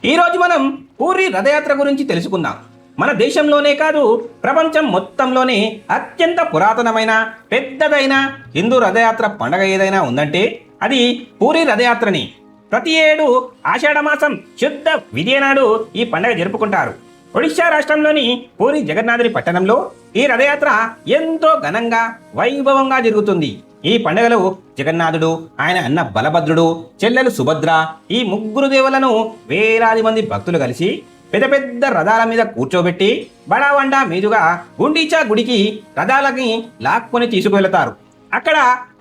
ఈరోజు మనం పూరి రథయాత్ర గురించి తెలుసుకుందాం. మన దేశంలోనే కాదు, ప్రపంచం మొత్తంలోనే అత్యంత పురాతనమైన పెద్దదైన హిందూ రథయాత్ర పండగ ఏదైనా ఉందంటే అది పూరి రథయాత్రని. ప్రతి ఏడు ఆషాఢమాసం శుద్ధ విదియ నాడు ఈ పండగ జరుపుకుంటారు. ఒడిశా రాష్ట్రంలోని పూరి జగన్నాథుని పట్టణంలో ఈ రథయాత్ర ఎంతో ఘనంగా వైభవంగా జరుగుతుంది. ఈ పండుగలో జగన్నాథుడు, ఆయన అన్న బలభద్రుడు, చెల్లెలు సుభద్ర, ఈ ముగ్గురు దేవులను వేలాది మంది భక్తులు కలిసి పెద్ద పెద్ద రథాల మీద కూర్చోబెట్టి బడావండా మీదుగా గుండీచా గుడికి రథాలని లాక్కొని తీసుకువెళతారు. అక్కడ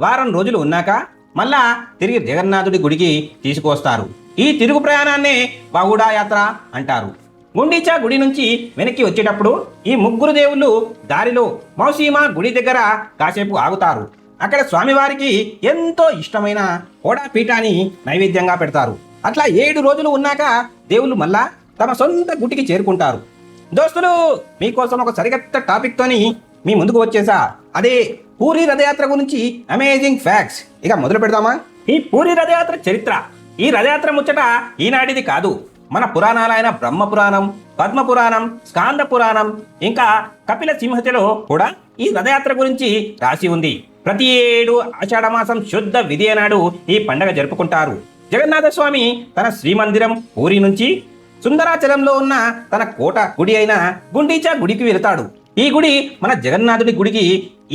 వారం రోజులు ఉన్నాక మళ్ళా తిరిగి జగన్నాథుడి గుడికి తీసుకువస్తారు. ఈ తిరుగు ప్రయాణాన్నే బాహుడా యాత్ర అంటారు. గుండీచా గుడి నుంచి వెనక్కి వచ్చేటప్పుడు ఈ ముగ్గురు దేవుళ్ళు దారిలో మౌసీమా గుడి దగ్గర కాసేపు ఆగుతారు. అక్కడ స్వామివారికి ఎంతో ఇష్టమైన కోడా పీఠాన్ని నైవేద్యంగా పెడతారు. అట్లా 7 రోజులు ఉన్నాక దేవుళ్ళు మళ్ళా తమ సొంత గుడికి చేరుకుంటారు. దోస్తులు, మీకోసం ఒక సరికొత్త టాపిక్తోని మీ ముందుకు వచ్చేసా. అదే పూరి రథయాత్ర గురించి అమేజింగ్ ఫ్యాక్ట్స్. ఇక మొదలు పెడదామా? ఈ పూరి రథయాత్ర చరిత్ర. ఈ రథయాత్ర ముచ్చట ఈనాటిది కాదు. మన పురాణాలైన బ్రహ్మ పురాణం, పద్మ పురాణం, స్కాంద పురాణం, ఇంకా కపిల సింహతిలో కూడా ఈ రథయాత్ర గురించి రాసి ఉంది. ప్రతి ఏడు ఆషాఢమాసం శుద్ధ విదియ నాడు ఈ పండగ జరుపుకుంటారు. జగన్నాథ స్వామి తన శ్రీమందిరం పూరి నుంచి సుందరాచలంలో ఉన్న తన కోట గుడి అయిన గుండీచా గుడికి వెళతాడు. ఈ గుడి మన జగన్నాథుడి గుడికి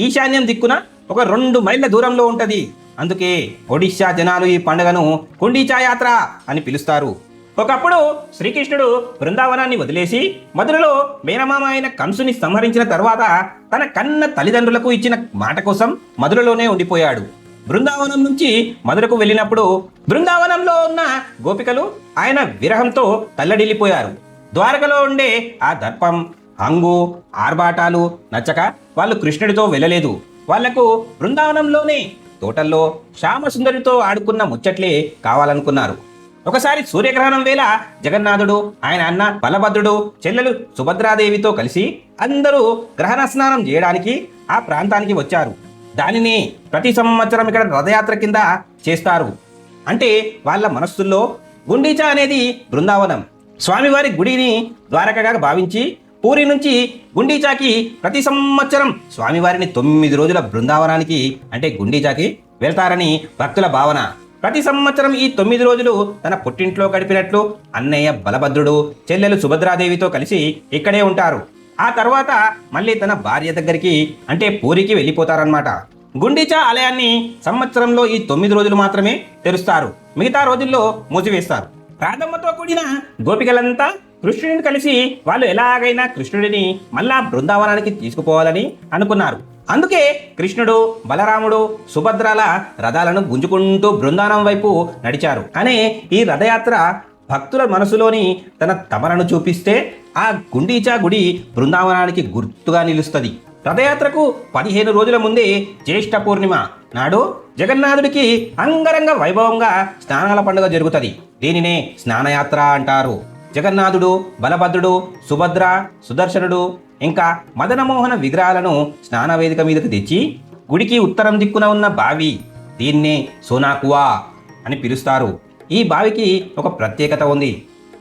ఈశాన్యం దిక్కున ఒక 2 మైళ్ళ దూరంలో ఉంటది. అందుకే ఒడిశా జనాలు ఈ పండుగను గుండీచా యాత్ర అని పిలుస్తారు. ఒకప్పుడు శ్రీకృష్ణుడు బృందావనాన్ని వదిలేసి మధురలో మేనమామ అయిన కంసుని సంహరించిన తర్వాత తన కన్న తల్లిదండ్రులకు ఇచ్చిన మాట కోసం మధురలోనే ఉండిపోయాడు. బృందావనం నుంచి మధురకు వెళ్ళినప్పుడు బృందావనంలో ఉన్న గోపికలు ఆయన విరహంతో తల్లడిల్లిపోయారు. ద్వారకలో ఉండే ఆ దర్పం, హంగు, ఆర్భాటాలు నచ్చక వాళ్ళు కృష్ణుడితో వెళ్ళలేదు. వాళ్లకు బృందావనంలోనే తోటల్లో శ్యామసుందరితో ఆడుకున్న ముచ్చట్లే కావాలనుకున్నారు. ఒకసారి సూర్యగ్రహణం వేళ జగన్నాథుడు, ఆయన అన్న బలభద్రుడు, చెల్లెలు సుభద్రాదేవితో కలిసి అందరూ గ్రహణ స్నానం చేయడానికి ఆ ప్రాంతానికి వచ్చారు. దానిని ప్రతి సంవత్సరం ఇక్కడ రథయాత్ర కింద చేస్తారు. అంటే వాళ్ళ మనస్సుల్లో గుండీచా అనేది బృందావనం, స్వామివారి గుడిని ద్వారకగా భావించి పూరి నుంచి గుండీచాకి ప్రతి సంవత్సరం స్వామివారిని 9 రోజుల బృందావనానికి అంటే గుండీచాకి వెళ్తారని భక్తుల భావన. ప్రతి సంవత్సరం ఈ 9 రోజులు తన పుట్టింట్లో గడిపినట్లు అన్నయ్య బలభద్రుడు, చెల్లెలు సుభద్రాదేవితో కలిసి ఇక్కడే ఉంటారు. ఆ తర్వాత మళ్ళీ తన భార్య దగ్గరికి అంటే పూరికి వెళ్ళిపోతారన్నమాట. గుండీచా ఆలయాన్ని సంవత్సరంలో ఈ 9 రోజులు మాత్రమే తెరుస్తారు. మిగతా రోజుల్లో మూసివేస్తారు. రాధమ్మతో కూడిన గోపికలంతా కృష్ణుడిని కలిసి వాళ్ళు ఎలాగైనా కృష్ణుడిని మళ్ళా బృందావనానికి తీసుకుపోవాలని అనుకున్నారు. అందుకే కృష్ణుడు, బలరాముడు, సుభద్రాల రథాలను గుంజుకుంటూ బృందావనం వైపు నడిచారు. అనే ఈ రథయాత్ర భక్తుల మనసులోని తన తమలను చూపిస్తే ఆ గుండీచా గుడి బృందావనానికి గుర్తుగా నిలుస్తుంది. రథయాత్రకు 15 రోజుల ముందే జ్యేష్ఠ పూర్ణిమ నాడు జగన్నాథుడికి అంగరంగ వైభవంగా స్నానాల పండుగ జరుగుతుంది. దీనినే స్నానయాత్ర అంటారు. జగన్నాథుడు, బలభద్రుడు, సుభద్ర, సుదర్శనుడు ఇంకా మదనమోహన విగ్రహాలను స్నానవేదిక మీదకు తెచ్చి గుడికి ఉత్తరం దిక్కున ఉన్న బావి, దీన్నే సోనాకువా అని పిలుస్తారు. ఈ బావికి ఒక ప్రత్యేకత ఉంది.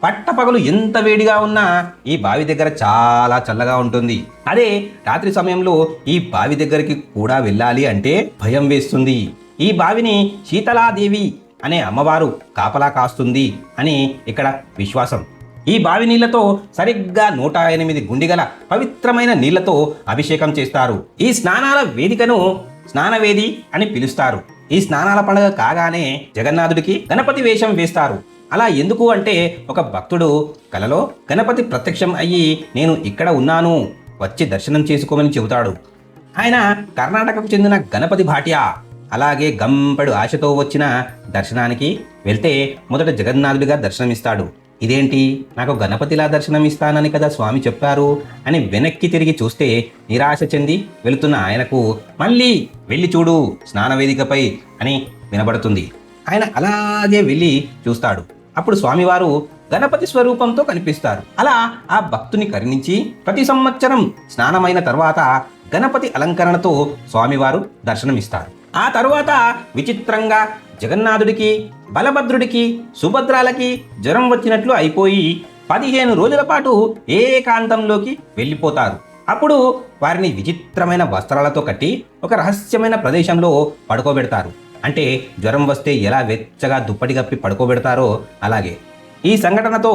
పట్టపగలు ఎంత వేడిగా ఉన్నా ఈ బావి దగ్గర చాలా చల్లగా ఉంటుంది. అదే రాత్రి సమయంలో ఈ బావి దగ్గరికి కూడా వెళ్ళాలి అంటే భయం వేస్తుంది. ఈ బావిని శీతలాదేవి అనే అమ్మవారు కాపలా కాస్తుంది అని ఇక్కడ విశ్వాసం. ఈ బావి నీళ్లతో సరిగ్గా 108 గుండిగల పవిత్రమైన నీళ్లతో అభిషేకం చేస్తారు. ఈ స్నానాల వేదికను స్నానవేది అని పిలుస్తారు. ఈ స్నానాల పండుగ కాగానే జగన్నాథుడికి గణపతి వేషం వేస్తారు. అలా ఎందుకు అంటే ఒక భక్తుడు కలలో గణపతి ప్రత్యక్షం అయ్యి నేను ఇక్కడ ఉన్నాను, వచ్చి దర్శనం చేసుకోమని చెబుతాడు. ఆయన కర్ణాటకకు చెందిన గణపతి భాట్యా. అలాగే గంపెడు ఆశతో వచ్చిన దర్శనానికి వెళ్తే మొదట జగన్నాథుడిగా దర్శనమిస్తాడు. ఇదేంటి, నాకు గణపతిలా దర్శనం ఇస్తానని కదా స్వామి చెప్పారు అని వెనక్కి తిరిగి చూస్తే నిరాశ చెంది వెళుతున్న ఆయనకు మళ్ళీ వెళ్ళి చూడు స్నానవేదికపై అని వినబడుతుంది. ఆయన అలాగే వెళ్ళి చూస్తాడు. అప్పుడు స్వామివారు గణపతి స్వరూపంతో కనిపిస్తారు. అలా ఆ భక్తుని కరుణించి ప్రతి సంవత్సరం స్నానమైన తర్వాత గణపతి అలంకరణతో స్వామివారు దర్శనమిస్తారు. ఆ తరువాత విచిత్రంగా జగన్నాథుడికి, బలభద్రుడికి, సుభద్రాలకి జ్వరం వచ్చినట్లు అయిపోయి 15 రోజుల పాటు ఏకాంతంలోకి వెళ్ళిపోతారు. అప్పుడు వారిని విచిత్రమైన వస్త్రాలతో కట్టి ఒక రహస్యమైన ప్రదేశంలో పడుకోబెడతారు. అంటే జ్వరం వస్తే ఎలా వెచ్చగా దుప్పటి కప్పి పడుకోబెడతారో అలాగే. ఈ సంఘటనతో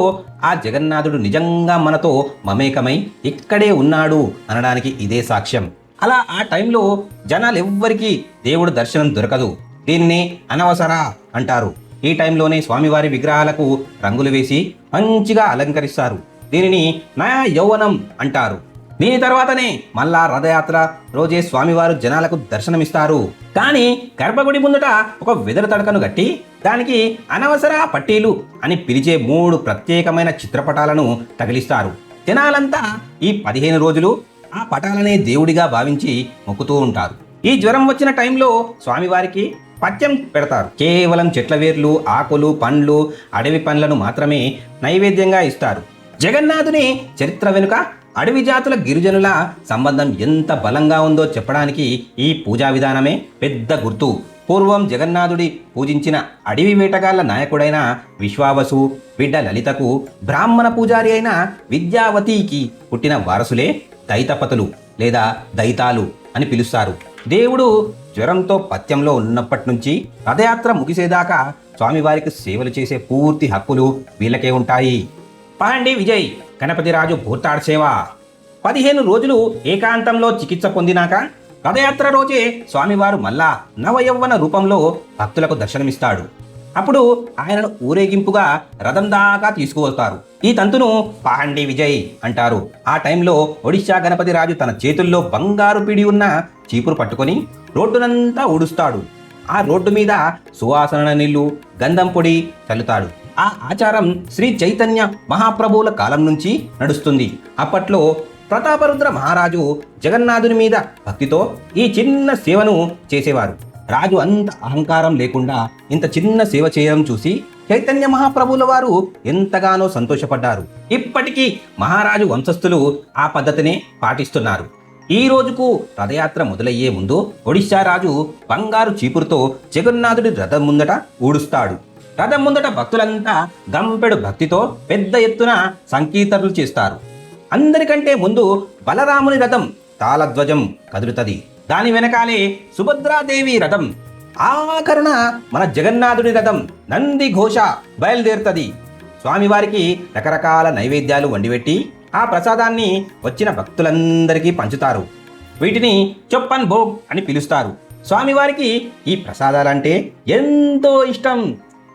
ఆ జగన్నాథుడు నిజంగా మనతో మమేకమై ఇక్కడే ఉన్నాడు అనడానికి ఇదే సాక్ష్యం. అలా ఆ టైంలో జనాలు ఎవ్వరికీ దేవుడు దర్శనం దొరకదు. దీన్ని అనవసర అంటారు. ఈ టైంలోనే స్వామివారి విగ్రహాలకు రంగులు వేసి మంచిగా అలంకరిస్తారు. దీనిని నయా యౌవనం అంటారు. దీని తర్వాతనే మళ్ళా రథయాత్ర రోజే స్వామివారు జనాలకు దర్శనమిస్తారు. కానీ గర్భగుడి ముందుట ఒక వెదురు తడకను కట్టి దానికి అనవసర పట్టీలు అని పిలిచే 3 ప్రత్యేకమైన చిత్రపటాలను తగిలిస్తారు. జనాలంతా ఈ 15 రోజులు ఆ పటాలనే దేవుడిగా భావించి మొక్కుతూ ఉంటారు. ఈ జ్వరం వచ్చిన టైంలో స్వామివారికి పథ్యం పెడతారు. కేవలం చెట్ల వేర్లు, ఆకులు, పండ్లు, అడవి పండ్లను మాత్రమే నైవేద్యంగా ఇస్తారు. జగన్నాథుని చరిత్ర వెనుక అడవి జాతుల గిరిజనుల సంబంధం ఎంత బలంగా ఉందో చెప్పడానికి ఈ పూజా విధానమే పెద్ద గుర్తు. పూర్వం జగన్నాథుడి పూజించిన అడవి వేటగాళ్ల నాయకుడైన విశ్వావసు బిడ్డ లలితకు బ్రాహ్మణ పూజారి అయిన విద్యావతికి పుట్టిన వారసులే దైతపతులు లేదా దైతాలు అని పిలుస్తారు. దేవుడు జ్వరంతో పథ్యంలో ఉన్నప్పటి నుంచి రథయాత్ర ముగిసేదాకా స్వామివారికి సేవలు చేసే పూర్తి హక్కులు వీళ్ళకే ఉంటాయి. పాండి విజయ్ గణపతిరాజు భూతాడ్ సేవ 15 రోజులు ఏకాంతంలో చికిత్స పొందినాక రథయాత్ర రోజే స్వామివారు మళ్ళా నవయవ్వన రూపంలో భక్తులకు దర్శనమిస్తాడు. అప్పుడు ఆయనను ఊరేగింపుగా రథం దాకా తీసుకువస్తారు. ఈ తంతును పాండి విజయ్ అంటారు. ఆ టైంలో ఒడిశా గణపతి రాజు తన చేతుల్లో బంగారు పిడి ఉన్న చీపురు పట్టుకొని రోడ్డునంతా ఊడుస్తాడు. ఆ రోడ్డు మీద సువాసన నీళ్లు, గంధం పొడి చల్లుతాడు. ఆ ఆచారం శ్రీ చైతన్య మహాప్రభువుల కాలం నుంచి నడుస్తుంది. అప్పట్లో ప్రతాపరుద్ర మహారాజు జగన్నాథుని మీద భక్తితో ఈ చిన్న సేవను చేసేవారు. రాజు అంత అహంకారం లేకుండా ఇంత చిన్న సేవ చేయడం చూసి చైతన్య మహాప్రభువుల వారు ఎంతగానో సంతోషపడ్డారు. ఇప్పటికీ మహారాజు వంశస్థులు ఆ పద్ధతినే పాటిస్తున్నారు. ఈ రోజుకు రథయాత్ర మొదలయ్యే ముందు ఒడిశా రాజు బంగారు చీపురుతో జగన్నాథుడి రథం ముందట ఊడుస్తాడు. రథం ముందట భక్తులంతా గంపెడు భక్తితో పెద్ద ఎత్తున సంకీర్తనలు చేస్తారు. అందరికంటే ముందు బలరాముని రథం తాళధ్వజం కదులుతుంది. దాని వెనకాలే సుభద్రాదేవి రథం, ఆఖరున మన జగన్నాథుడి రథం నంది ఘోష బయలుదేరుతుంది. స్వామివారికి రకరకాల నైవేద్యాలు వండిపెట్టి ఆ ప్రసాదాన్ని వచ్చిన భక్తులందరికీ పంచుతారు. వీటిని చొప్పన్ భోగ్ అని పిలుస్తారు. స్వామివారికి ఈ ప్రసాదాలంటే ఎంతో ఇష్టం.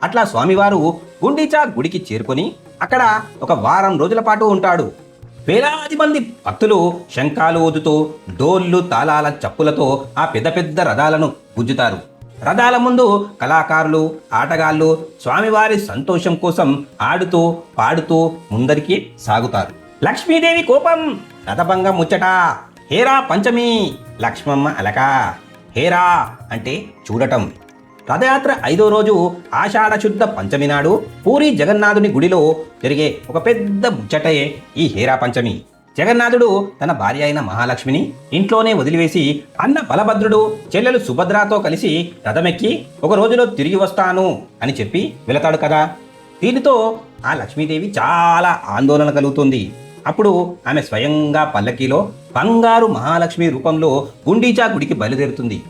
అట్లా స్వామివారు గుండిచా గుడికి చేరుకొని అక్కడ ఒక వారం రోజుల పాటు ఉంటాడు. వేలాది మంది భక్తులు శంఖాలు ఊదుతూ డోళ్ళు తాళాల చప్పులతో ఆ పెద్ద పెద్ద రథాలను గుంజుతారు. రథాల ముందు కళాకారులు, ఆటగాళ్ళు స్వామివారి సంతోషం కోసం ఆడుతూ పాడుతూ ముందరికి సాగుతారు. లక్ష్మీదేవి కోపం, రథభంగం ముచ్చట, హేరా పంచమి, లక్ష్మమ్మ అలక. హేరా అంటే చూడటం. రథయాత్ర 5వ రోజు ఆషాఢ శుద్ధ పంచమి నాడు పూరి జగన్నాథుని గుడిలో జరిగే ఒక పెద్ద ముచ్చటే ఈ హేరా పంచమి. జగన్నాథుడు తన భార్య అయిన మహాలక్ష్మిని ఇంట్లోనే వదిలివేసి అన్న బలభద్రుడు, చెల్లెలు సుభద్రతో కలిసి రథమెక్కి ఒక రోజులో తిరిగి వస్తాను అని చెప్పి వెళతాడు కదా. దీనితో ఆ లక్ష్మీదేవి చాలా ఆందోళన కలుగుతుంది. అప్పుడు ఆమె స్వయంగా పల్లకీలో బంగారు మహాలక్ష్మి రూపంలో గుండీచా గుడికి బయలుదేరుతుంది.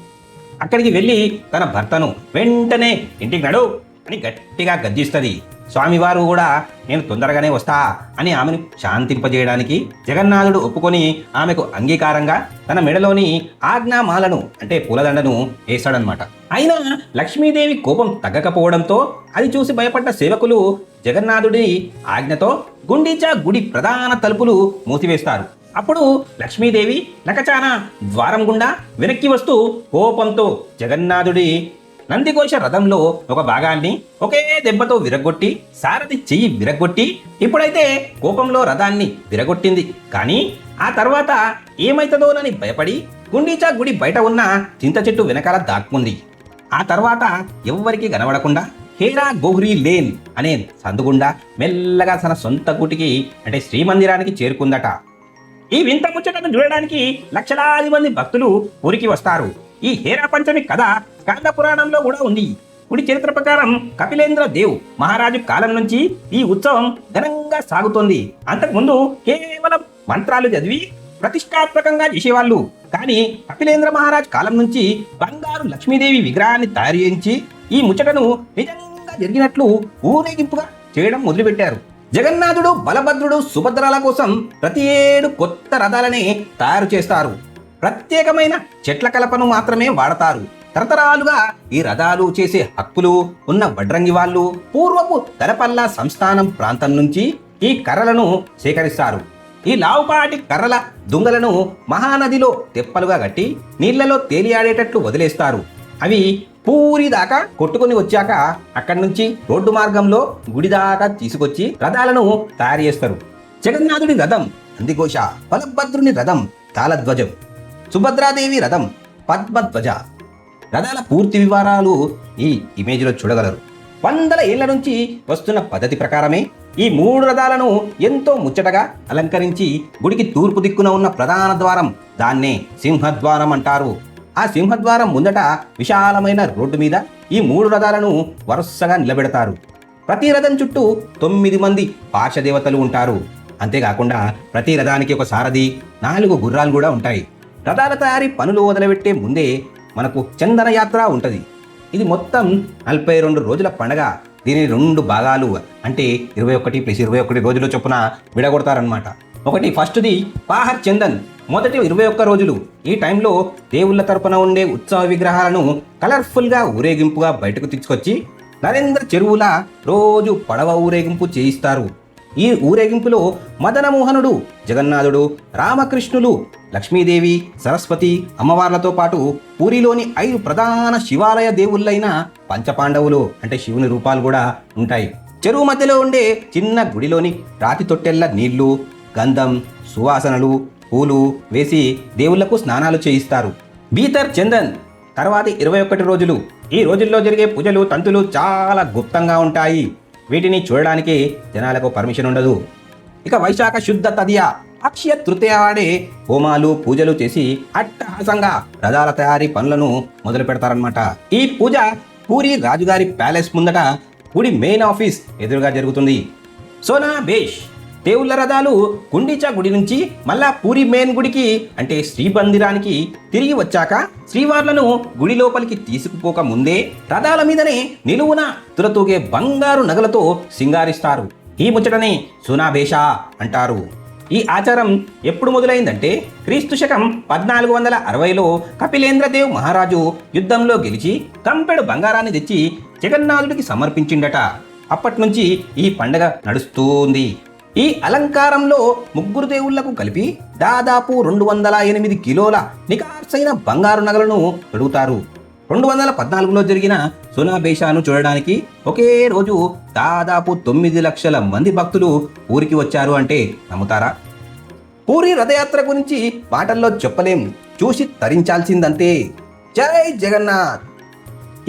అక్కడికి వెళ్ళి తన భర్తను వెంటనే ఇంటికి నడు అని గట్టిగా గద్దిస్తుంది. స్వామివారు కూడా నేను తొందరగానే వస్తా అని ఆమెను శాంతింపజేయడానికి జగన్నాథుడు ఒప్పుకొని ఆమెకు అంగీకారంగా తన మెడలోని ఆజ్ఞామాలను అంటే పూలదండను వేస్తాడనమాట. అయినా లక్ష్మీదేవి కోపం తగ్గకపోవడంతో అది చూసి భయపడ్డ సేవకులు జగన్నాథుడి ఆజ్ఞతో గుండీచా గుడి ప్రధాన తలుపులు మూసివేస్తారు. అప్పుడు లక్ష్మీదేవి లకచాన ద్వారం గుండా వెనక్కి వస్తూ కోపంతో జగన్నాథుడి నందిఘోష రథంలో ఒక భాగాన్ని ఒకే దెబ్బతో విరగొట్టి సారథి చెయ్యి విరగొట్టి ఇప్పుడైతే కోపంలో రథాన్ని విరగొట్టింది. కానీ ఆ తర్వాత ఏమైతుందోనని భయపడి గుండీచా గుడి బయట ఉన్న చింత చెట్టు వెనకాల దాక్కుంది. ఆ తర్వాత ఎవ్వరికీ కనబడకుండా హేరా గోహ్రీ లేన్ అనే సందుగుండా మెల్లగా తన సొంత గుటికి అంటే శ్రీమందిరానికి చేరుకుందట. ఈ వింత ముచ్చటను చూడడానికి లక్షలాది మంది భక్తులు ఊరికి వస్తారు. ఈ హేరా పంచమి కథ స్కంద పురాణంలో కూడా ఉంది. గుడి చరిత్ర ప్రకారం కపిలేంద్ర దేవ్ మహారాజు కాలం నుంచి ఈ ఉత్సవం ఘనంగా సాగుతోంది. అంతకుముందు కేవలం మంత్రాలు చదివి ప్రతిష్టాత్మకంగా చేసేవాళ్ళు. కానీ కపిలేంద్ర మహారాజ్ కాలం నుంచి బంగారు లక్ష్మీదేవి విగ్రహాన్ని తయారు చేయించి ఈ ముచ్చటను నిజంగా జరిగినట్లు ఊరేగింపుగా చేయడం మొదలుపెట్టారు. జగన్నాథుడు, బలభద్రుడు, సుభద్రల కోసం ప్రతి ఏడు కొత్త రథాలనే తయారు చేస్తారు. ప్రత్యేకమైన చెట్ల కలపను మాత్రమే వాడతారు. తరతరాలుగా ఈ రథాలు చేసే హక్కులు ఉన్న వడ్రంగి వాళ్ళు పూర్వపు తలపల్లా సంస్థానం ప్రాంతం నుంచి ఈ కర్రలను సేకరిస్తారు. ఈ లావుపాటి కర్రల దుంగలను మహానదిలో తెప్పలుగా కట్టి నీళ్లలో తేలియాడేటట్లు వదిలేస్తారు. అవి పూరి దాకా కొట్టుకుని వచ్చాక అక్కడి నుంచి రోడ్డు మార్గంలో గుడి దాకా తీసుకొచ్చి రథాలను తయారు చేస్తారు. జగన్నాథుడి రథం నందిఘోష, బలభద్రుని రథం తాళధ్వజం, సుభద్రాదేవి రథం పద్మధ్వజ. రథాల పూర్తి వివరాలు ఈ ఇమేజ్లో చూడగలరు. వందల ఏళ్ల నుంచి వస్తున్న పద్ధతి ప్రకారమే ఈ మూడు రథాలను ఎంతో ముచ్చటగా అలంకరించి గుడికి తూర్పు దిక్కున ఉన్న ప్రధాన ద్వారం, దాన్నే సింహద్వారం అంటారు. ఆ సింహద్వారం ముందట విశాలమైన రోడ్డు మీద ఈ మూడు రథాలను వరుసగా నిలబెడతారు. ప్రతి రథం చుట్టూ 9 మంది పార్శ్వదేవతలు ఉంటారు. అంతేకాకుండా ప్రతి రథానికి ఒక సారథి, 4 గుర్రాలు కూడా ఉంటాయి. రథాల తయారీ పనులు మొదలుపెట్టే ముందే మనకు చందన యాత్ర ఉంటుంది. ఇది మొత్తం 42 రోజుల పండగ. దీని 2 భాగాలు అంటే 21 + 21 రోజుల చొప్పున విడగొడతారనమాట. ఒకటి ఫస్ట్ది పాహర్ చందన్, మొదటి 21 రోజులు. ఈ టైంలో దేవుళ్ళ తరపున ఉండే ఉత్సవ విగ్రహాలను కలర్ఫుల్గా ఊరేగింపుగా బయటకు తీసుకొచ్చి నరేంద్ర చెరువుల రోజు పడవ ఊరేగింపు చేయిస్తారు. ఈ ఊరేగింపులో మదనమోహనుడు, జగన్నాథుడు, రామకృష్ణులు, లక్ష్మీదేవి, సరస్వతి అమ్మవార్లతో పాటు పూరిలోని 5 ప్రధాన శివాలయ దేవుళ్ళైన పంచపాండవులు అంటే శివుని రూపాలు కూడా ఉంటాయి. చెరువు మధ్యలో ఉండే చిన్న గుడిలోని రాతి తొట్టెల్ల నీళ్లు, గంధం, సువాసనలు, పూలు వేసి దేవుళ్లకు స్నానాలు చేయిస్తారు. బీతర్ చందన్ తర్వాతి 21 రోజులు. ఈ రోజుల్లో జరిగే పూజలు, తంతులు చాలా గుప్తంగా ఉంటాయి. వీటిని చూడడానికి జనాలకు పర్మిషన్ ఉండదు. ఇక వైశాఖ శుద్ధ తదియ, అక్షయ తృతీయ వాడే హోమాలు, పూజలు చేసి అట్టహాసంగా రథాల తయారీ పనులను మొదలు పెడతారనమాట. ఈ పూజ పూరి రాజుగారి ప్యాలెస్ ముందట గుడి మెయిన్ ఆఫీస్ ఎదురుగా జరుగుతుంది. సోనా బేష్ దేవుళ్ళ రథాలు గుండిచా గుడి నుంచి మళ్ళా పూరి మెయిన్ గుడికి అంటే శ్రీమందిరానికి తిరిగి వచ్చాక శ్రీవార్లను గుడి లోపలికి తీసుకుపోక ముందే రథాల మీదనే నిలువున తులతూగే బంగారు నగలతో సింగారిస్తారు. ఈ ముచ్చటని సునాభేష అంటారు. ఈ ఆచారం ఎప్పుడు మొదలైందంటే క్రీస్తు శకం 1460లో కపిలేంద్రదేవ్ మహారాజు యుద్ధంలో గెలిచి కంపెడు బంగారాన్ని తెచ్చి జగన్నాథుడికి సమర్పించిండట. అప్పటి నుంచి ఈ పండగ నడుస్తుంది. ఈ అలంకారంలో 3 దేవుళ్లకు కలిపి దాదాపు 208 కిలోల నికార్సైన బంగారు నగలను పెడుగుతారు. 2014లో జరిగిన సునాబేషాను చూడడానికి ఒకే రోజు దాదాపు 9 లక్షల మంది భక్తులు ఊరికి వచ్చారు అంటే నమ్ముతారా? పూరి రథయాత్ర గురించి మాటల్లో చెప్పలేం, చూసి తరించాల్సిందంతే. జై జగన్నాథ్.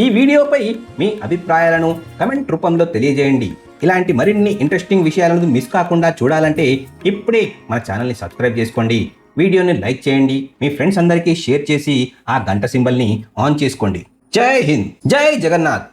ఈ వీడియోపై మీ అభిప్రాయాలను కమెంట్ రూపంలో తెలియజేయండి. ఇలాంటి మరిన్ని ఇంట్రెస్టింగ్ విషయాలను మిస్ కాకుండా చూడాలంటే ఇప్పుడే మన ఛానల్ని సబ్స్క్రైబ్ చేసుకోండి. వీడియోని లైక్ చేయండి. మీ ఫ్రెండ్స్ అందరికీ షేర్ చేసి ఆ గంట సింబల్ని ఆన్ చేసుకోండి. జై హింద్, జై జగన్నాథ్.